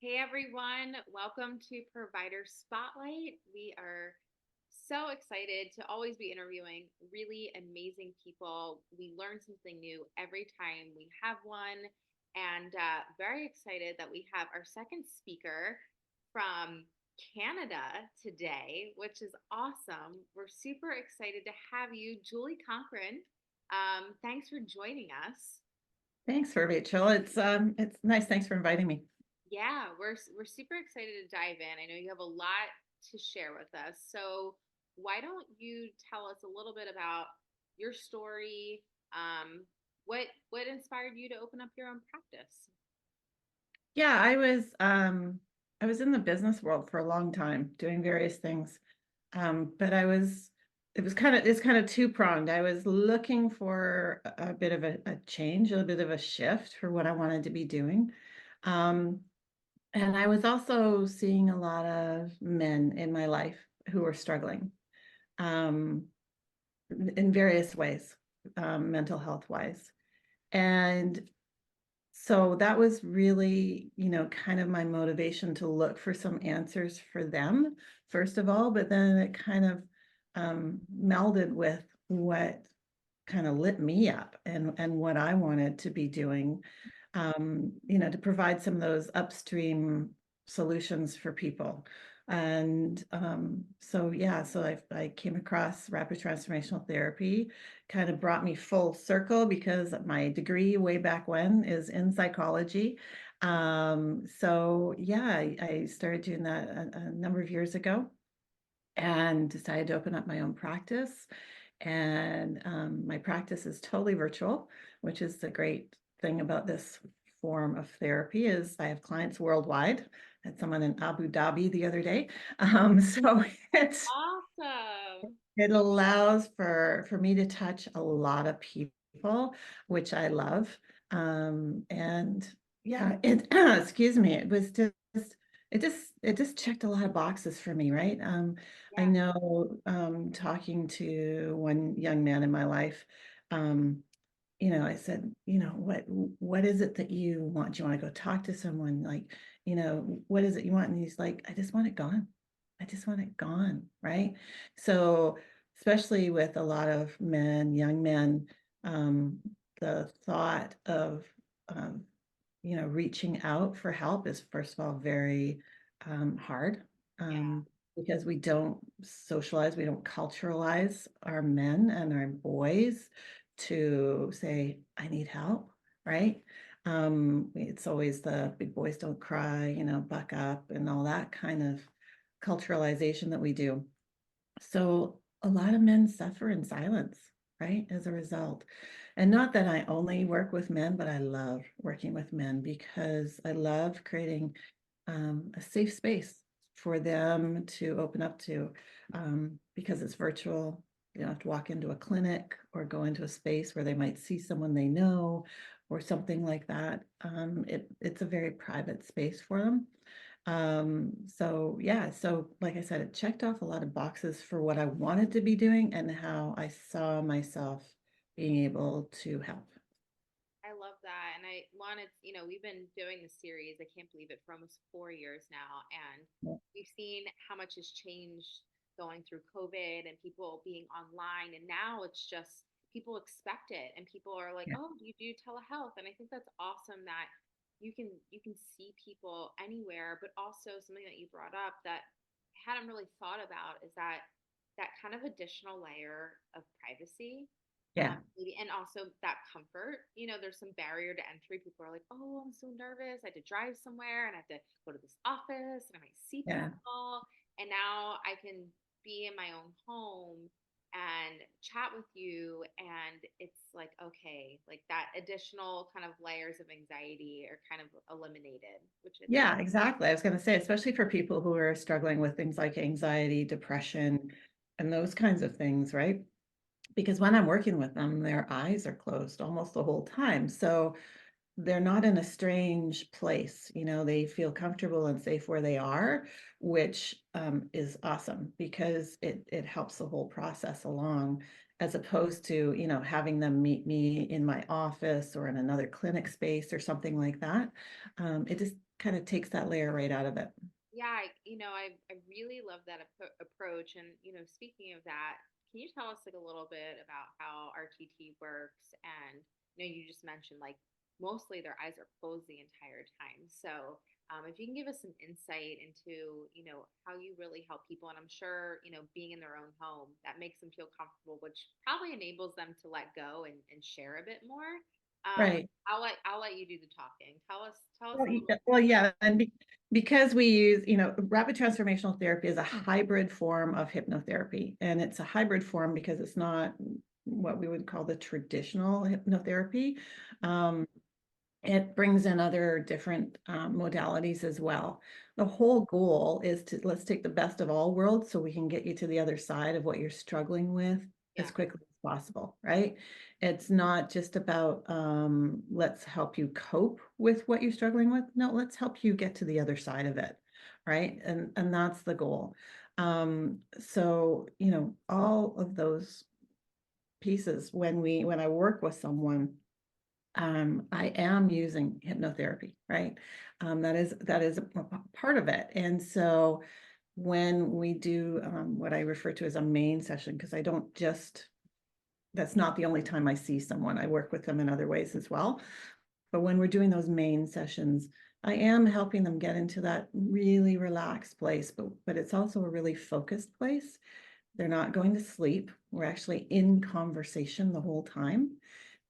Hey everyone, welcome to Provider Spotlight. We are so excited to always be interviewing really amazing people. We learn something new every time we have one, and very excited that we have our second speaker from Canada today, which is awesome. We're super excited to have you, Julie Cochrane. Thanks for joining us. Thanks for Rachel. It's nice. Thanks for inviting me. Yeah, we're super excited to dive in. I know you have a lot to share with us. So why don't you tell us a little bit about your story? What inspired you to open up your own practice? Yeah, I was in the business world for a long time doing various things. But it's kind of two-pronged. I was looking for a bit of a change, a bit of a shift for what I wanted to be doing. Um, and I was also seeing a lot of men in my life who were struggling um, in various ways, mental health wise. And so that was really, kind of my motivation to look for some answers for them, first of all, but then it kind of melded with what kind of lit me up and what I wanted to be doing, to provide some of those upstream solutions for people. And so I came across rapid transformational therapy, kind of brought me full circle because my degree way back when is in psychology. I started doing that a number of years ago and decided to open up my own practice. And my practice is totally virtual, which is the great thing about this form of therapy is I have clients worldwide. I had someone in Abu Dhabi the other day. So it's Awesome. it allows for me to touch a lot of people, which I love. And yeah, it excuse me, it just checked a lot of boxes for me, right? I Yeah. know talking to one young man in my life, um, I said, what is it that you want? Do you want to go talk to someone? Like, what is it you want? And he's like, I just want it gone. I just want it gone, right? So, especially with a lot of men, young men, um, the thought of, um, reaching out for help is first of all very hard Yeah. because we don't socialize, we don't culturalize our men and our boys to say, I need help, right? It's always the big boys don't cry, buck up and all that kind of culturalization that we do. So a lot of men suffer in silence, right, as a result. And not that I only work with men, but I love working with men because I love creating a safe space for them to open up to because it's virtual. You don't have to walk into a clinic or go into a space where they might see someone they know or something like that. It's a very private space for them. So like I said, it checked off a lot of boxes for what I wanted to be doing and how I saw myself being able to help. I love that. And I wanted, we've been doing this series, I can't believe it, for almost 4 years now. And Yeah. we've seen how much has changed going through COVID and people being online. And now it's just people expect it and people are like, Yeah. oh, you do telehealth. And I think that's awesome that you can see people anywhere, but also something that you brought up that I hadn't really thought about is that kind of additional layer of privacy, Yeah. maybe, and also that comfort. There's some barrier to entry. People are like, "Oh, I'm so nervous. I had to drive somewhere, and I have to go to this office, and I might see Yeah. people." And now I can be in my own home and chat with you, and it's like, okay, like that additional kind of layers of anxiety are kind of eliminated, which I think. Yeah, exactly. I was going to say, especially for people who are struggling with things like anxiety, depression, and those kinds of things, right? Because when I'm working with them, their eyes are closed almost the whole time. So they're not in a strange place. They feel comfortable and safe where they are, which is awesome because it helps the whole process along. as opposed to, having them meet me in my office or in another clinic space or something like that. It just kind of takes that layer right out of it. Yeah, I really love that approach. And, speaking of that, can you tell us like a little bit about how RTT works? And, you just mentioned like mostly their eyes are closed the entire time. So, if you can give us some insight into, how you really help people, and I'm sure, being in their own home, that makes them feel comfortable, which probably enables them to let go and share a bit more. Right. I'll let you do the talking. Tell us Well, a little. well, yeah, and because we use, rapid transformational therapy is a hybrid form of hypnotherapy, and it's a hybrid form because it's not what we would call the traditional hypnotherapy. Um, it brings in other different modalities as well. The whole goal is to let's take the best of all worlds so we can get you to the other side of what you're struggling with Yeah. as quickly as possible, right? It's not just about let's help you cope with what you're struggling with. No, let's help you get to the other side of it, right? And that's the goal. So, all of those pieces when I work with someone, I am using hypnotherapy, right? That is a part of it. And so when we do what I refer to as a main session, because I don't just, that's not the only time I see someone. I work with them in other ways as well. But when we're doing those main sessions, I am helping them get into that really relaxed place, but it's also a really focused place. They're not going to sleep. We're actually in conversation the whole time,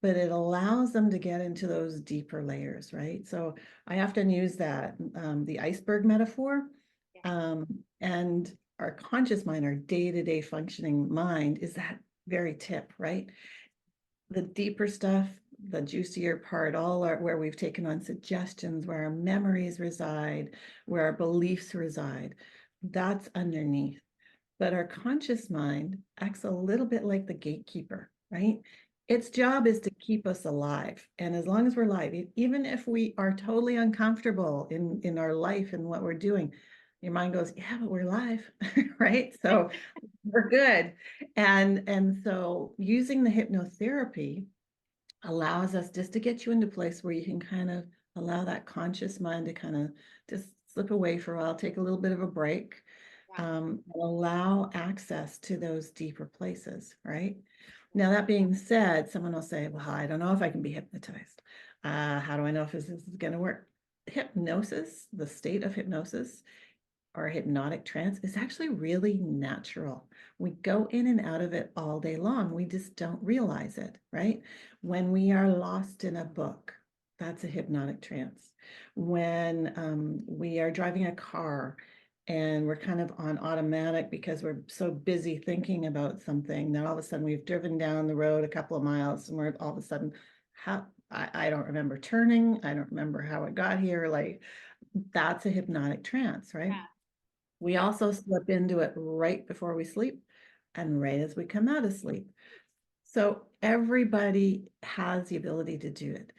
but it allows them to get into those deeper layers, right? So I often use that, the iceberg metaphor. Yeah. And our conscious mind, our day-to-day functioning mind is that very tip, right? The deeper stuff, the juicier part, all are where we've taken on suggestions, where our memories reside, where our beliefs reside. That's underneath. But our conscious mind acts a little bit like the gatekeeper, right? Its job is to keep us alive. And as long as we're alive, even if we are totally uncomfortable in our life and what we're doing, your mind goes, yeah, but we're alive, right? So we're good. And so using the hypnotherapy allows us just to get you into a place where you can kind of allow that conscious mind to kind of just slip away for a while, take a little bit of a break, Yeah. allow access to those deeper places, right? Now, that being said, someone will say, well, I don't know if I can be hypnotized. How do I know if this is going to work? Hypnosis, the state of hypnosis or hypnotic trance is actually really natural. We go in and out of it all day long. We just don't realize it, right? When we are lost in a book, that's a hypnotic trance. When we are driving a car and we're kind of on automatic because we're so busy thinking about something, then all of a sudden we've driven down the road a couple of miles and we're all of a sudden, I don't remember turning. I don't remember how it got here. Like, that's a hypnotic trance, right? Yeah. We Yeah. also slip into it right before we sleep and right as we come out of sleep. So everybody has the ability to do it.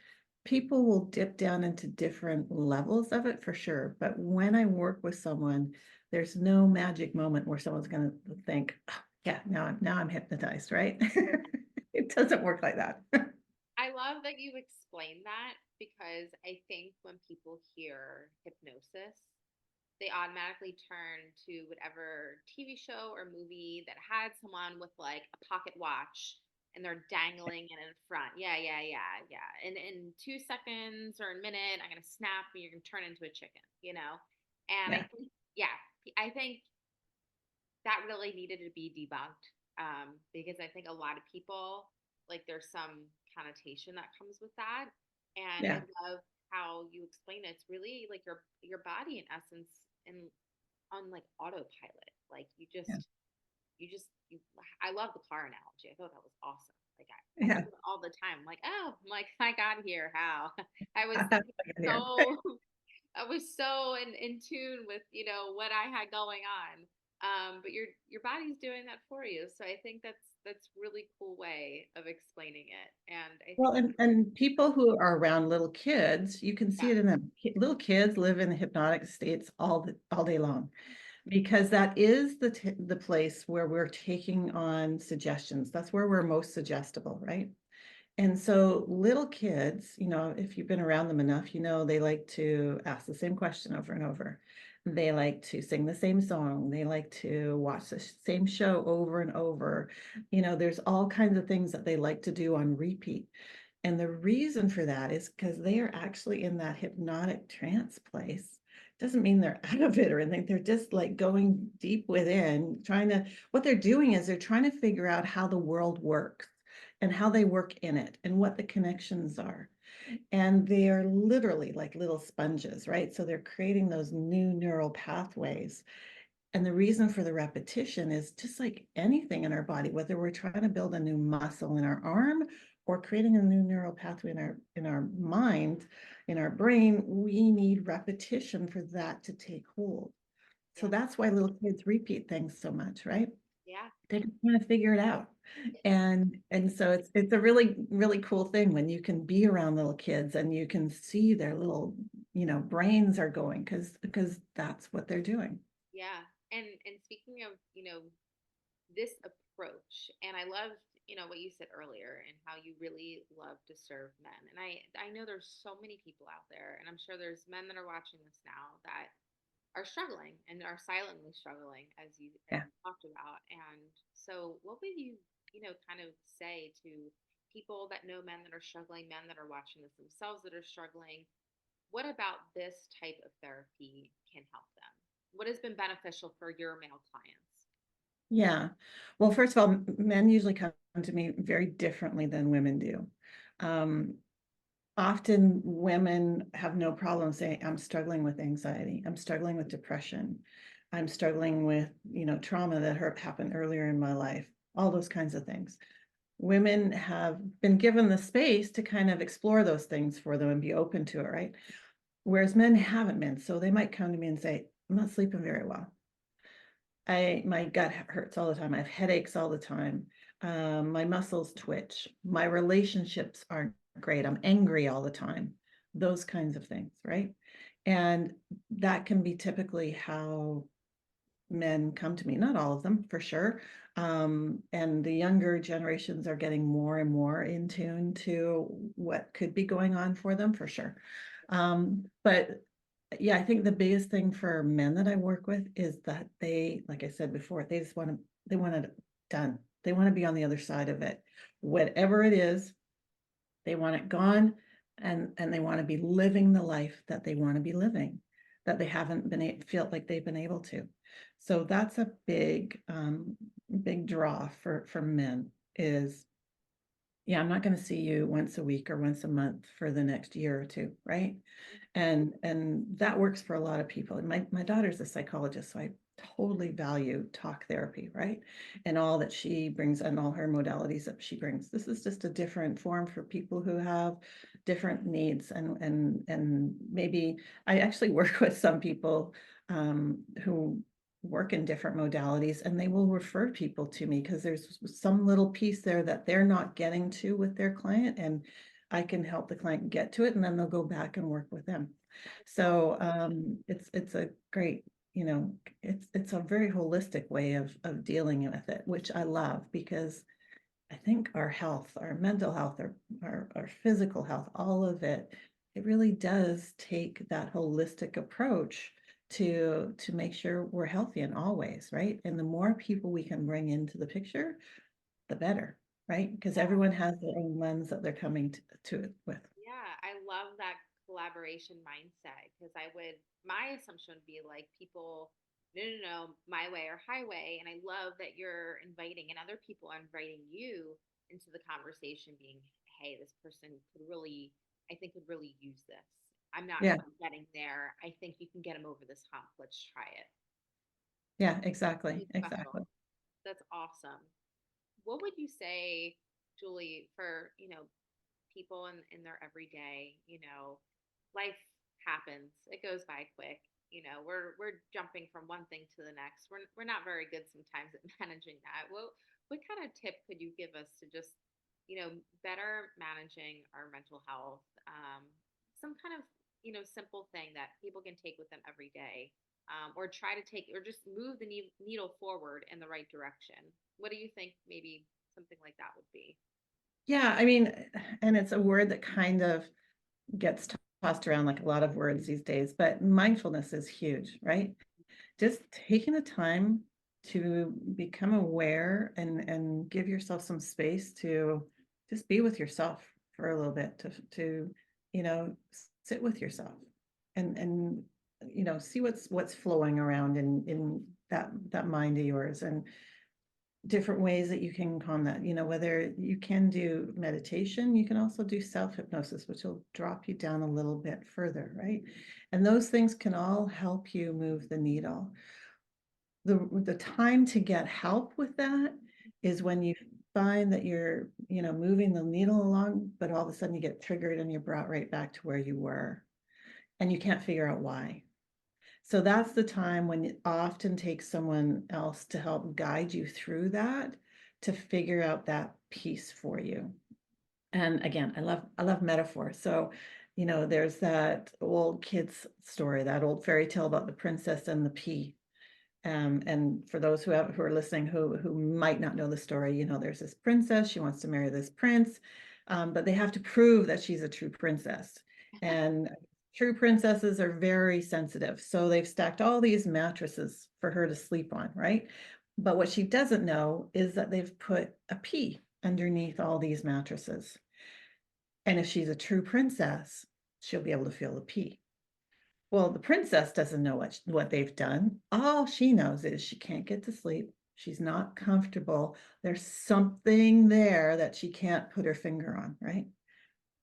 People will dip down into different levels of it for sure. But when I work with someone, there's no magic moment where someone's going to think, "Oh, yeah, now I'm hypnotized," right? It doesn't work like that. I love that you explained that because I think when people hear hypnosis, they automatically turn to whatever TV show or movie that had someone with like a pocket watch and they're dangling it in front. Yeah, yeah, yeah, yeah. And in 2 seconds or a minute, I'm gonna snap and you're gonna turn into a chicken. And I Yeah, think, yeah, I think that really needed to be debunked, because I think a lot of people, like, there's some connotation that comes with that. And I yeah, love how you explain it. It's really like your body in essence and on like autopilot. Like yeah, I love the car analogy. I thought that was awesome. Like I yeah. do it all the time. I'm like, oh, I'm like, I got here. How? I was Yeah. so I was so in tune with, what I had going on. But your body's doing that for you. So I think that's really cool way of explaining it. And I Well, think and people who are around little kids, you can see yeah, it in them. Little kids live in hypnotic states all day long. because that is the place where we're taking on suggestions. That's where we're most suggestible, right? And so little kids, if you've been around them enough, they like to ask the same question over and over. They like to sing the same song. They like to watch the same show over and over. There's all kinds of things that they like to do on repeat. And the reason for that is because they are actually in that hypnotic trance place. Doesn't mean they're out of it or anything. They're just like going deep within, what they're doing is they're trying to figure out how the world works and how they work in it and what the connections are. And they are literally like little sponges, right? So they're creating those new neural pathways. And the reason for the repetition is just like anything in our body, whether we're trying to build a new muscle in our arm or creating a new neural pathway in our mind, in our brain, we need repetition for that to take hold. So Yeah. that's why little kids repeat things so much, right? Yeah. They just want to figure it out. And so it's a really, really cool thing when you can be around little kids and you can see their little, brains are going because that's what they're doing. Yeah. And speaking of, this approach, and I loved, what you said earlier and how you really love to serve men. And I know there's so many people out there, and I'm sure there's men that are watching this now that are struggling and are silently struggling as Yeah. you talked about. And so what would you, kind of say to people that know men that are struggling, men that are watching this themselves that are struggling? What about this type of therapy can help them? What has been beneficial for your male clients? Yeah. Well, first of all, men usually come to me very differently than women do. Um, Often women have no problem saying, I'm struggling with anxiety. I'm struggling with depression. I'm struggling with, trauma that happened earlier in my life, all those kinds of things. Women have been given the space to kind of explore those things for them and be open to it, right? Whereas men haven't been. So they might come to me and say, I'm not sleeping very well. My gut hurts all the time. I have headaches all the time. My muscles twitch. My relationships aren't great. I'm angry all the time. Those kinds of things, right? And that can be typically how men come to me. Not all of them, for sure. And the younger generations are getting more and more in tune to what could be going on for them, for sure. But yeah, I think the biggest thing for men that I work with is that they, like I said before, they want it done. They want to be on the other side of it. Whatever it is, they want it gone, and they want to be living the life that they want to be living, that they haven't felt like they've been able to. So that's a big draw for men is, yeah, I'm not going to see you once a week or once a month for the next year or two, right? And that works for a lot of people. And my daughter's a psychologist, so I totally value talk therapy, right? And all that she brings and all her modalities that she brings. This is just a different form for people who have different needs and maybe I actually work with some people who work in different modalities and they will refer people to me because there's some little piece there that they're not getting to with their client, and I can help the client get to it, and then they'll go back and work with them. So it's a great, it's a very holistic way of dealing with it, which I love because I think our health, our mental health, our physical health, all of it, it really does take that holistic approach to make sure we're healthy in all ways, right? And the more people we can bring into the picture, the better, right? Because Yeah. everyone has their own lens that they're coming to it with. Yeah, I love that collaboration mindset because my assumption would be like people, no, no, no, my way or highway. And I love that you're inviting and other people are inviting you into the conversation being, hey, this person could really, I think could really use this. I'm not Yeah, quite getting there. I think you can get them over this hump. Let's try it. yeah, exactly, Really special. exactly. That's awesome. What would you say, Julie, for, people in their everyday, life happens. It goes by quick. We're jumping from one thing to the next. We're not very good sometimes at managing that. What kind of tip could you give us to just, better managing our mental health? Some kind of, simple thing that people can take with them every day. or try to take, or just move the needle forward in the right direction. What do you think maybe something like that would be? Yeah, I mean, and it's a word that kind of gets tossed around like a lot of words these days, but mindfulness is huge, right? Just taking the time to become aware and give yourself some space to just be with yourself for a little bit, to you know, sit with yourself and you know, see what's flowing around in that mind of yours, and different ways that you can calm that. You know, whether you can do meditation, you can also do self-hypnosis, which will drop you down a little bit further, right? And those things can all help you move the needle. The time to get help with that is when you find that you're, you know, moving the needle along, but all of a sudden you get triggered and you're brought right back to where you were, and you can't figure out why. So that's the time when it often takes someone else to help guide you through that, to figure out that piece for you. And again, I love metaphor. So, you know, there's that old kids story, that old fairy tale about the princess and the pea. And for those who are listening who might not know the story, you know, there's this princess, she wants to marry this prince, but they have to prove that she's a true princess. And true princesses are very sensitive, so they've stacked all these mattresses for her to sleep on, right? But what she doesn't know is that they've put a pea underneath all these mattresses. And if she's a true princess, she'll be able to feel the pea. Well, the princess doesn't know what they've done. All she knows is she can't get to sleep. She's not comfortable. There's something there that she can't put her finger on, right?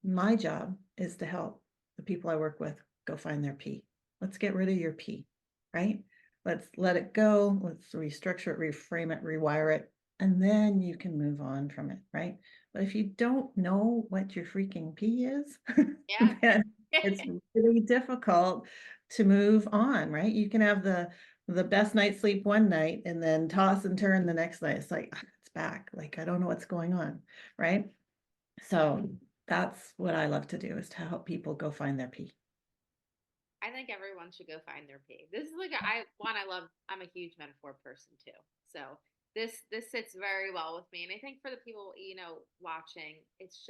My job is to help the people I work with go find their pee. Let's get rid of your pee, right? Let's let it go. Let's restructure it, reframe it, rewire it, and then you can move on from it, right? But if you don't know what your freaking pee is, Yeah. then it's really difficult to move on, right? You can have the best night's sleep one night and then toss and turn the next night. It's like, "Ah, it's back. Like, I don't know what's going on, right?" So that's what I love to do, is to help people go find their pee. I think everyone should go find their pig. This is like I love. I'm a huge metaphor person too. So this sits very well with me, and I think for the people watching, it's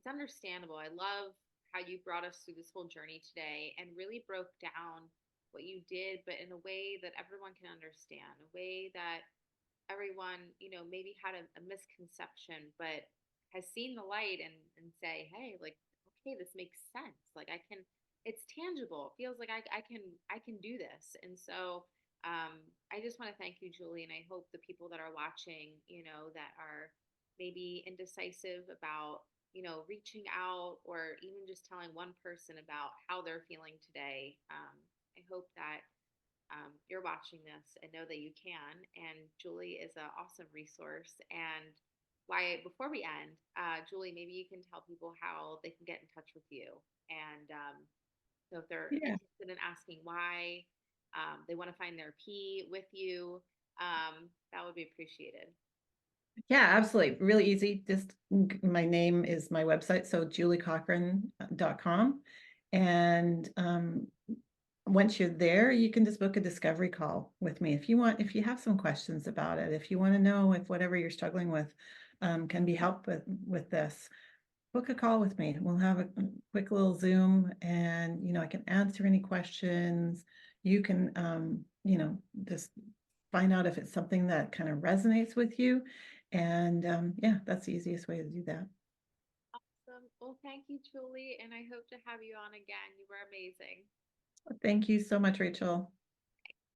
understandable. I love how you brought us through this whole journey today and really broke down what you did, but in a way that everyone can understand, a way that everyone maybe had a misconception, but has seen the light and say, hey, like, okay, this makes sense. Like, it's tangible. It feels like I can do this. And so I just want to thank you, Julie, and I hope the people that are watching, that are maybe indecisive about reaching out, or even just telling one person about how they're feeling today. I hope that you're watching this and know that you can. And Julie is an awesome resource. And why, before we end, Julie, maybe you can tell people how they can get in touch with you. And so if they're Yeah. interested in asking why, they want to find their P with you, that would be appreciated. Yeah, absolutely. Really easy. Just my name is my website, so juliecochrane.com. And once you're there, you can just book a discovery call with me if you want, if you have some questions about it, if you want to know if whatever you're struggling with can be helped with this. Book a call with me. We'll have a quick little Zoom, and I can answer any questions. You can just find out if it's something that kind of resonates with you. And yeah, that's the easiest way to do that. Awesome. Well, thank you, Julie, and I hope to have you on again. You were amazing. Thank you so much, Rachel.